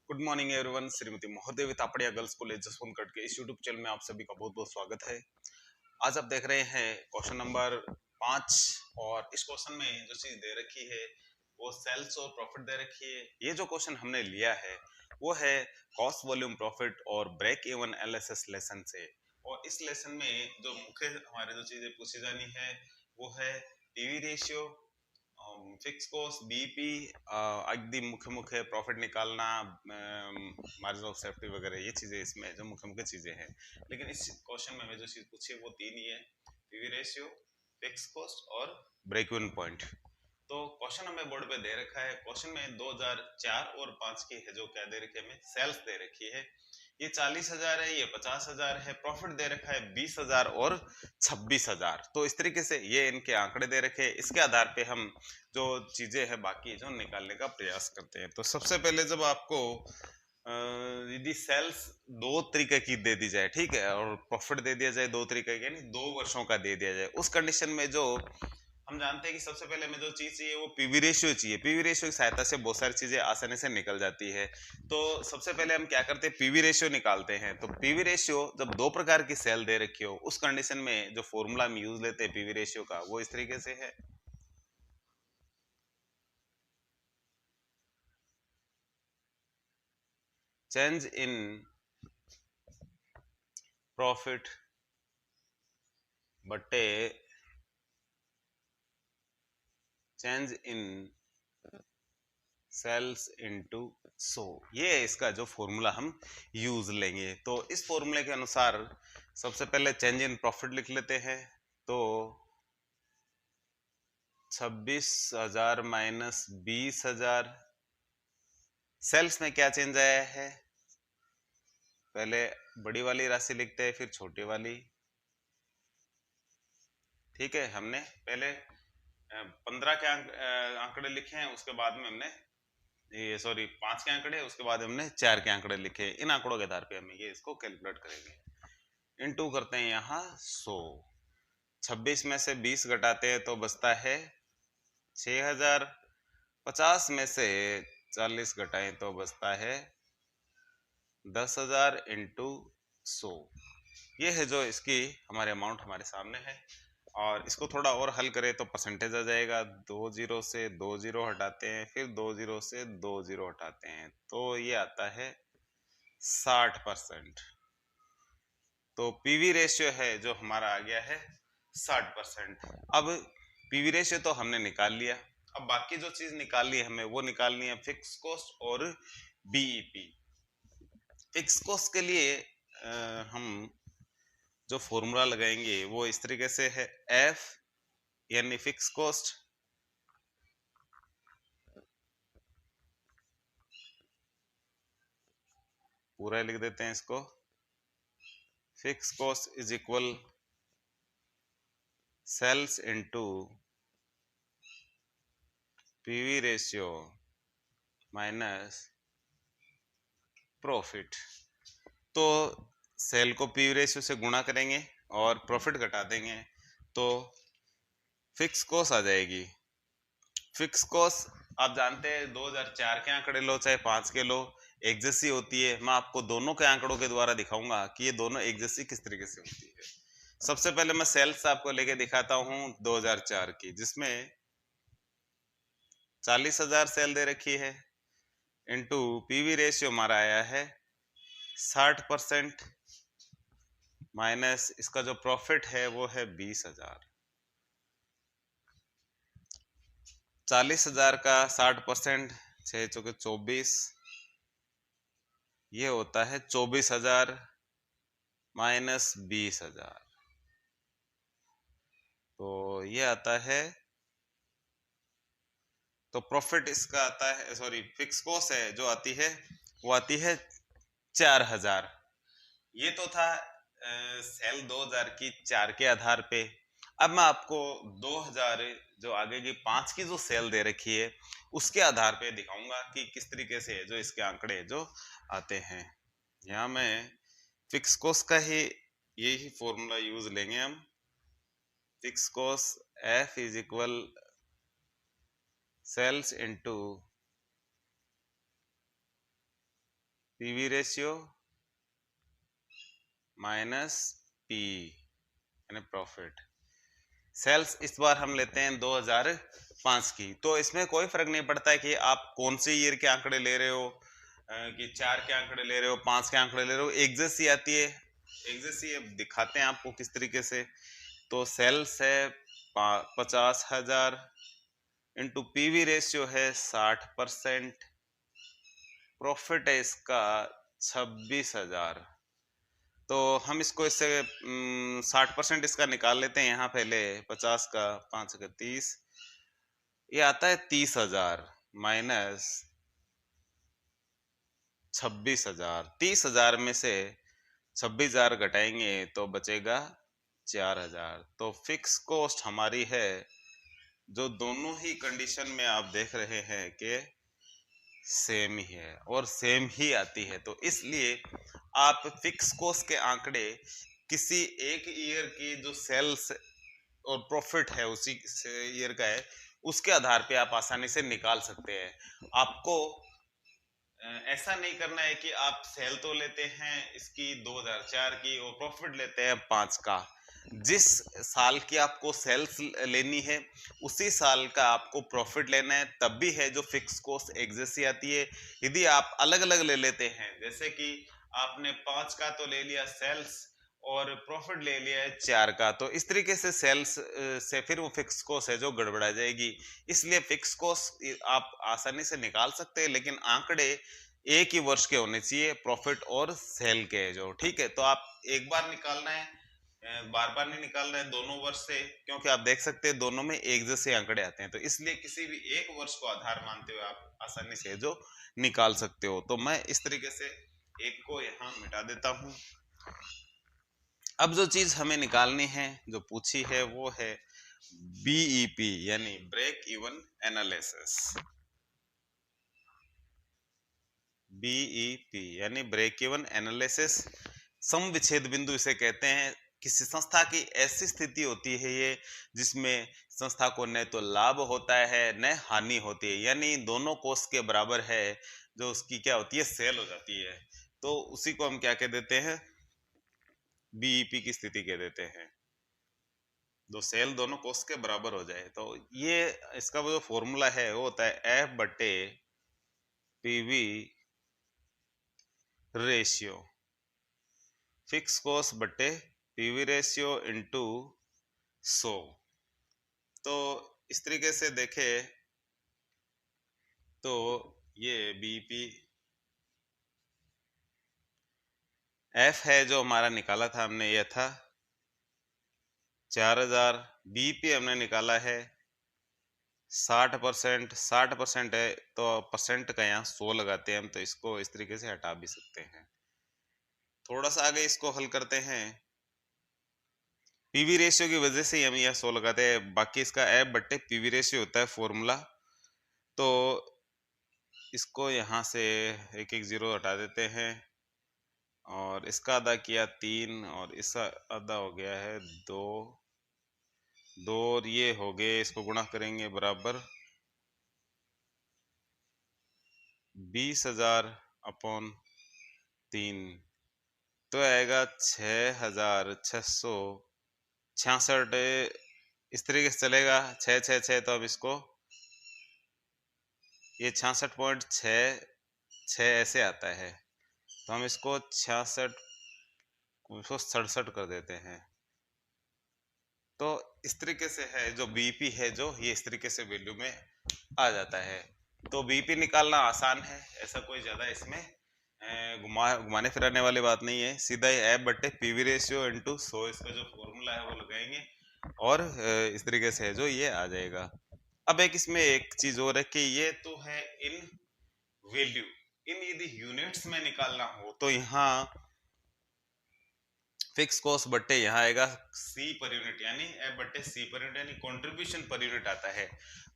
Good morning everyone. Shrimati महोदय Tapadia girls college Jaswantgarh के इस यूट्यूब चैनल में आप सभी का बहुत बहुत स्वागत है। आज आप देख रहे हैं क्वेश्चन नंबर 5 और इस क्वेश्चन में जो चीज दे रखी है वो सेल्स और प्रॉफिट दे रखी है। ये जो क्वेश्चन हमने लिया है वो है कॉस्ट वॉल्यूम प्रॉफिट और ब्रेक इवन एनालिसिस लेसन से। और इस लेसन में जो मुख्य हमारे जो चीजें पूछी जानी है वो है PV ratio, fix cost, BP, अगदी मुख्य मुख्य प्रॉफिट निकालना, मार्जिन ऑफ सेफ्टी वगैरह, ये चीजें इसमें जो मुख्य मुख्य चीजें हैं। लेकिन इस क्वेश्चन में हमें जो चीज पूछी है वो तीन ही है, पीवी रेशियो, फिक्स कॉस्ट और ब्रेक इवन पॉइंट। तो क्वेश्चन हमें बोर्ड पे दे रखा है। क्वेश्चन में 2004 और 5 की है जो क्या दे रखी है, हमें सेल्स दे रखी है। ये 40,000 है, ये 50,000 है। प्रॉफिट दे रखा है 20,000 और 26,000। तो इस तरीके से ये इनके आंकड़े दे रखे हैं। इसके आधार पे हम जो चीजें हैं बाकी जो निकालने का प्रयास करते हैं। तो सबसे पहले जब आपको यदि सेल्स दो तरीके की दे दी जाए, ठीक है, और प्रॉफिट दे दिया जाए दो तरीके के, नहीं 2 वर्षों का दे दिया जाए, उस कंडीशन में जो हम जानते हैं कि सबसे पहले हमें जो चीज चाहिए वो पीवी रेशियो चाहिए। पीवी रेशियो की सहायता से बहुत सारी चीजें आसानी से निकल जाती है। तो सबसे पहले हम क्या करते हैं, पीवी रेशियो निकालते हैं। तो पीवी रेशियो जब दो प्रकार की सेल दे रखी हो उस कंडीशन में जो फॉर्मूला हम यूज लेते हैं पीवी रेशियो का वो इस तरीके से है। चेंज इन प्रॉफिट बटे change in sales into so, ये इसका जो फॉर्मूला हम यूज लेंगे। तो इस फॉर्मूले के अनुसार सबसे पहले चेंज इन प्रॉफिट लिख लेते हैं। तो 26,000 माइनस 20,000, सेल्स में क्या चेंज आया है, पहले बड़ी वाली राशि लिखते हैं फिर छोटी वाली। ठीक है, हमने पहले 15 के आंकड़े लिखे हैं, उसके बाद में हमने ये 5 के आंकड़े, उसके बाद हमने 4 के आंकड़े लिखे। इन आंकड़ों के आधार पे हम ये इसको कैलकुलेट करेंगे। इनटू करते हैं यहाँ 100, 26 में से 20 घटाते हैं तो बचता है 6,000, 50 में से 40 घटाएं तो बचता है 10,000 इंटू 100। ये है जो इसकी हमारे अमाउंट हमारे सामने है। और इसको थोड़ा और हल करें तो परसेंटेज आ जाएगा। 2 जीरो से 2 जीरो हटाते हैं, फिर 2 जीरो से 2 जीरो हटाते हैं तो ये आता है 60%। तो पीवी रेशियो है जो हमारा आ गया है 60%। अब पीवी रेशियो तो हमने निकाल लिया। अब बाकी जो चीज निकालनी है हमें वो निकालनी है फिक्स कॉस्ट और बीईपी। फिक्स कॉस्ट के लिए हम जो फॉर्मूला लगाएंगे वो इस तरीके से है, एफ यानी फिक्स कॉस्ट पूरा लिख देते हैं इसको, fix cost is equal sales into PV ratio minus profit. तो सेल को पीवी रेशियो से गुणा करेंगे और प्रॉफिट घटा देंगे तो फिक्स कॉस्ट आ जाएगी। फिक्स कॉस्ट आप जानते हैं 2004 के आंकड़े लो चाहे 5 के लो, एक जैसी होती है। मैं आपको दोनों के आंकड़ों के द्वारा दिखाऊंगा कि ये दोनों एक जैसी किस तरीके से होती है। सबसे पहले मैं सेल्स आपको लेके दिखाता हूं 2004 की, जिसमें 40,000 सेल दे रखी है, इनटू पीवी रेशियो हमारा आया है 60%, माइनस इसका जो प्रॉफिट है वो है 20,000। 40,000 का 60%, 6 चौके 24, ये होता है 24,000 माइनस 20,000। तो ये आता है, तो प्रॉफिट इसका आता है, फिक्स कॉस्ट है जो आती है वो आती है 4,000। ये तो था सेल 2000 की 4 के आधार पे। अब मैं आपको 2000 जो आगे की 5 की जो सेल दे रखी है उसके आधार पे दिखाऊंगा कि किस तरीके से जो इसके आंकड़े जो आते हैं। यहाँ मैं फिक्स कॉस्ट का ही यही फॉर्मूला यूज लेंगे हम। Fix cost F is equal sales into PV ratio minus P यानी प्रॉफिट। सेल्स इस बार हम लेते हैं 2005 की, तो इसमें कोई फर्क नहीं पड़ता है कि आप कौन से ईयर के आंकड़े ले रहे हो, कि 4 के आंकड़े ले रहे हो, 5 के आंकड़े ले रहे हो, एक जैसी आती है, एक जैसी। अब दिखाते हैं आपको किस तरीके से। तो सेल्स है 50,000 इंटू पीवी रेशियो है 60%, प्रॉफिट है इसका 26,000। तो हम इसको इससे 60% इसका निकाल लेते हैं यहाँ पहले। 50 का 5 का 30, ये आता है 30,000 माइनस 26,000। 30,000 में से 26,000 घटाएंगे तो बचेगा 4,000। तो फिक्स कॉस्ट हमारी है, जो दोनों ही कंडीशन में आप देख रहे हैं कि सेम ही है और सेम ही आती है। तो इसलिए आप फिक्स कॉस्ट के आंकड़े किसी एक ईयर की जो सेल्स और प्रॉफिट है उसी ईयर का है, उसके आधार पे आप आसानी से निकाल सकते हैं। आपको ऐसा नहीं करना है कि आप सेल तो लेते हैं इसकी 2004 की और प्रॉफिट लेते हैं 5 का। जिस साल की आपको सेल्स लेनी है उसी साल का आपको प्रॉफिट लेना है, तब भी है जो फिक्स कॉस्ट एक जैसी आती है। यदि आप अलग अलग ले लेते हैं, जैसे कि आपने 5 का तो ले लिया सेल्स और प्रॉफिट ले लिया है 4 का, तो इस तरीके से सेल्स से फिर वो फिक्स कॉस्ट है जो गड़बड़ा जाएगी। इसलिए फिक्स कॉस्ट आप आसानी से निकाल सकते हैं, लेकिन आंकड़े एक ही वर्ष के होने चाहिए, प्रॉफिट और सेल के जो, ठीक है। तो आप एक बार निकालना है, बार बार नहीं निकालना है दोनों वर्ष से, क्योंकि आप देख सकते हैं दोनों में एक जैसे आंकड़े आते हैं। तो इसलिए किसी भी एक वर्ष को आधार मानते हुए आप आसानी से जो निकाल सकते हो। तो मैं इस तरीके से एक को यहाँ मिटा देता हूँ। अब जो चीज हमें निकालनी है, जो पूछी है, वो है बीईपी यानी ब्रेक इवन एनालिसिस। बीईपी यानी ब्रेक इवन एनालिसिस, सम विच्छेद बिंदु इसे कहते हैं। किसी संस्था की ऐसी स्थिति होती है ये, जिसमें संस्था को न तो लाभ होता है न हानि होती है, यानी दोनों कोष के बराबर है, जो उसकी क्या होती है, सेल हो जाती है। तो उसी को हम क्या कह देते हैं, बीईपी की स्थिति कह देते हैं, जो सेल दोनों कोष के बराबर हो जाए। तो ये इसका वो जो फॉर्मूला है वो होता है एफ बटे पीवी रेशियो, फिक्स कॉस्ट बटे पीवी रेशियो इनटू 100। तो इस तरीके से देखे तो ये बीपी एफ है जो हमारा निकाला था हमने, ये था 4,000। बीपी हमने निकाला है 60%। 60% है तो परसेंट का यहाँ 100 लगाते हैं हम, तो इसको इस तरीके से हटा भी सकते हैं। थोड़ा सा आगे इसको हल करते हैं, पीवी रेशियो की वजह से ही हम यह 100 लगाते हैं, बाकी इसका एफ बट्टे पीवी रेशियो होता है फॉर्मूला। तो इसको यहाँ से एक एक जीरो हटा देते हैं, और इसका आधा किया 3 और इसका आधा हो गया है 2, 2 और ये हो गए, इसको गुणा करेंगे बराबर 20,000 अपॉन 3, तो आएगा 6,666। इस तरीके से चलेगा 666, तो अब इसको ये 66.66 ऐसे आता है, तो हम इसको 6667 कर देते हैं। तो इस तरीके से है जो बीपी है, जो ये इस तरीके से वैल्यू में आ जाता है। तो बीपी निकालना आसान है, ऐसा कोई ज्यादा इसमें घुमाने फिराने वाली बात नहीं है। सीधा ही एफ बट्टे पीवी रेशियो इंटू 100 इसका जो फॉर्मूला है वो लगाएंगे, और इस तरीके से है जो ये आ जाएगा। अब एक इसमें एक चीज और है कि ये तो है इन वैल्यू, इन यदि यूनिट्स में निकालना हो तो यहाँ फिक्स कॉस्ट बट्टे यहाँ आएगा सी पर यूनिट, यानी एफ बट्टे सी पर यूनिट, यानी कंट्रीब्यूशन पर यूनिट आता है।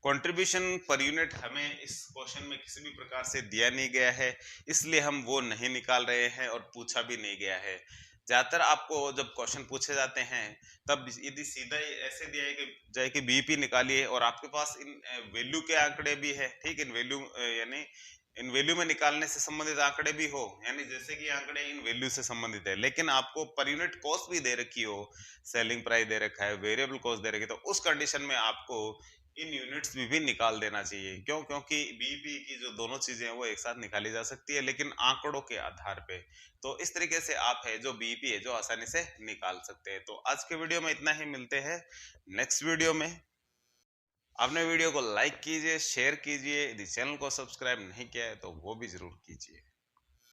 कंट्रीब्यूशन पर यूनिट हमें इस क्वेश्चन में किसी भी प्रकार से दिया नहीं गया है, इसलिए हम वो नहीं निकाल रहे हैं और पूछा भी नहीं गया है। ज्यादातर आपको जब क्वेश्चन पूछे जाते हैं तब यदि सीधा ऐसे दिया जाए कि बीपी निकालिए, और आपके पास इन वैल्यू के आंकड़े भी है, ठीक, इन वैल्यू यानी इन वैल्यू में निकालने से संबंधित आंकड़े भी हो, यानी जैसे कि आंकड़े इन वैल्यू से संबंधित है, लेकिन आपको पर यूनिट कॉस्ट भी दे रखी हो, सेलिंग प्राइस दे रखा है, वेरिएबल कॉस्ट दे रखी है, तो उस कंडीशन में आपको इन यूनिट्स भी निकाल देना चाहिए। क्यों? क्योंकि बीईपी की जो दोनों चीजें हैं वो एक साथ निकाली जा सकती है, लेकिन आंकड़ों के आधार पे। तो इस तरीके से आप है जो बीईपी है जो आसानी से निकाल सकते हैं। तो आज के वीडियो में इतना ही, मिलते हैं नेक्स्ट वीडियो में। आपने वीडियो को लाइक कीजिए, शेयर कीजिए, यदि चैनल को सब्सक्राइब नहीं किया है तो वो भी जरूर कीजिए।